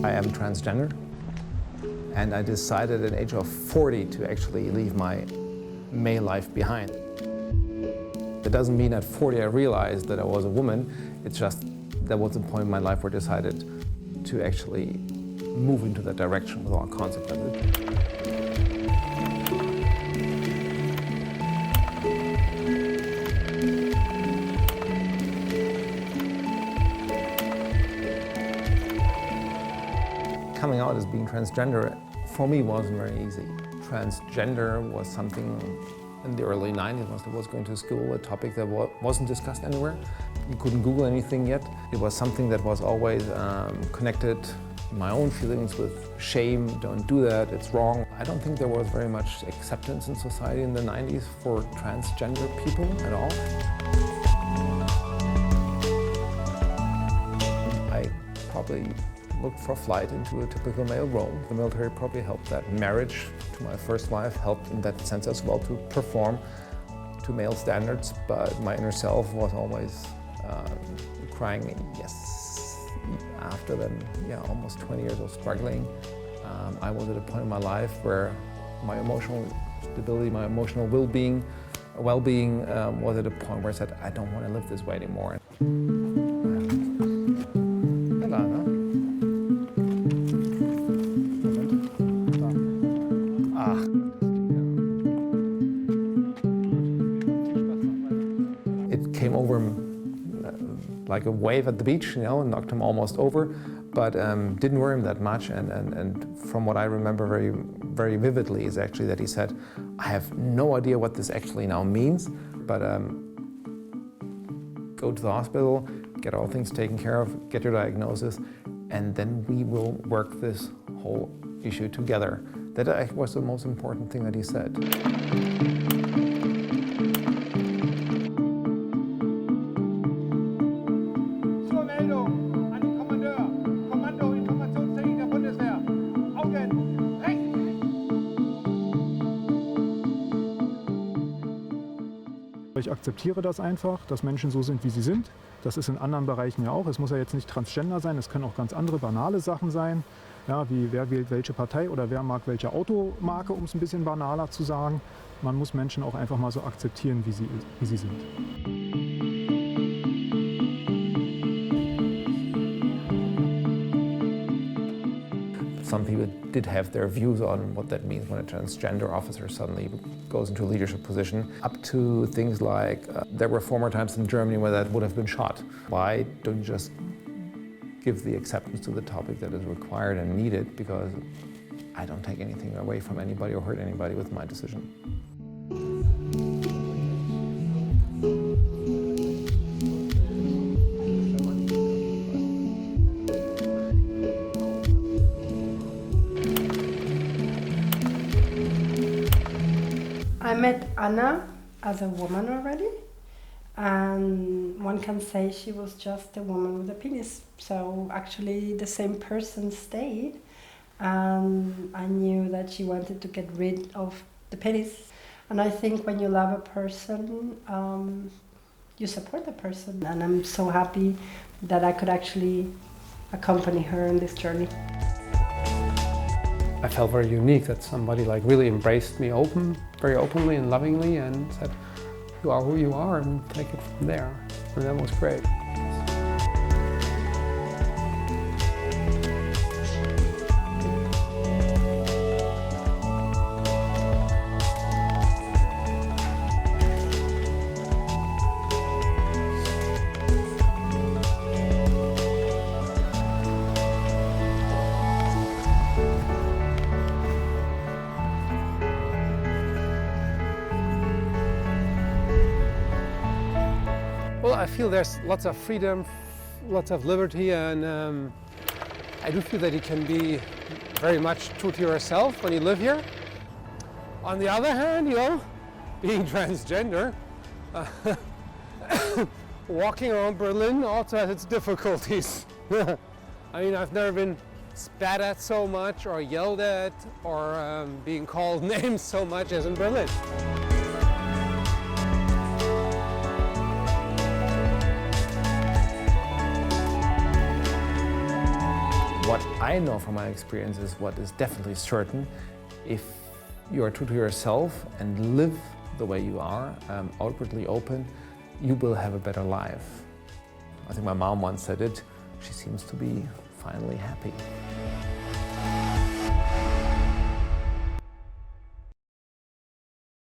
I am transgender, and I decided at the age of 40 to actually leave my male life behind. That doesn't mean at 40 I realized that I was a woman. It's just there was a point in my life where I decided to actually move into that direction with all consequences. Coming out as being transgender, for me, wasn't very easy. Transgender was something in the early 90s, when I was going to school, a topic that wasn't discussed anywhere. You couldn't Google anything yet. It was something that was always connected my own feelings with shame, don't do that, it's wrong. I don't think there was very much acceptance in society in the 90s for transgender people at all. I probably looked for a flight into a typical male role. The military probably helped that. Marriage to my first wife helped in that sense as well to perform to male standards, but my inner self was always crying yes. After then, almost 20 years of struggling, I was at a point in my life where my emotional stability, my emotional well-being was at a point where I said, I don't want to live this way anymore. It came over like a wave at the beach, and knocked him almost over, but didn't worry him that much. And from what I remember very, very vividly is actually that he said, I have no idea what this actually now means, but go to the hospital, get all things taken care of, get your diagnosis, and then we will work this whole issue together. That was the most important thing that he said. Ich akzeptiere das einfach, dass Menschen so sind, wie sie sind. Das ist in anderen Bereichen ja auch. Es muss ja jetzt nicht transgender sein, es können auch ganz andere banale Sachen sein. Ja, wie wer wählt welche Partei oder wer mag welche Automarke, um es ein bisschen banaler zu sagen. Man muss Menschen auch einfach mal so akzeptieren, wie sie sind. Some people did have their views on what that means when a transgender officer suddenly goes into a leadership position, up to things like there were former times in Germany where that would have been shot. Why don't you just give the acceptance to the topic that is required and needed, because I don't take anything away from anybody or hurt anybody with my decision. I met Anna as a woman already, and one can say she was just a woman with a penis. So actually the same person stayed, and I knew that she wanted to get rid of the penis. And I think when you love a person, you support the person, and I'm so happy that I could actually accompany her on this journey. I felt very unique that somebody really embraced me very openly and lovingly, and said, you are who you are and take it from there. And that was great. Well, I feel there's lots of freedom, lots of liberty, and I do feel that you can be very much true to yourself when you live here. On the other hand, being transgender, walking around Berlin also has its difficulties. I mean, I've never been spat at so much or yelled at or being called names so much as in Berlin. What I know from my experience is what is definitely certain. If you are true to yourself and live the way you are, outwardly open, you will have a better life. I think my mom once said it, she seems to be finally happy.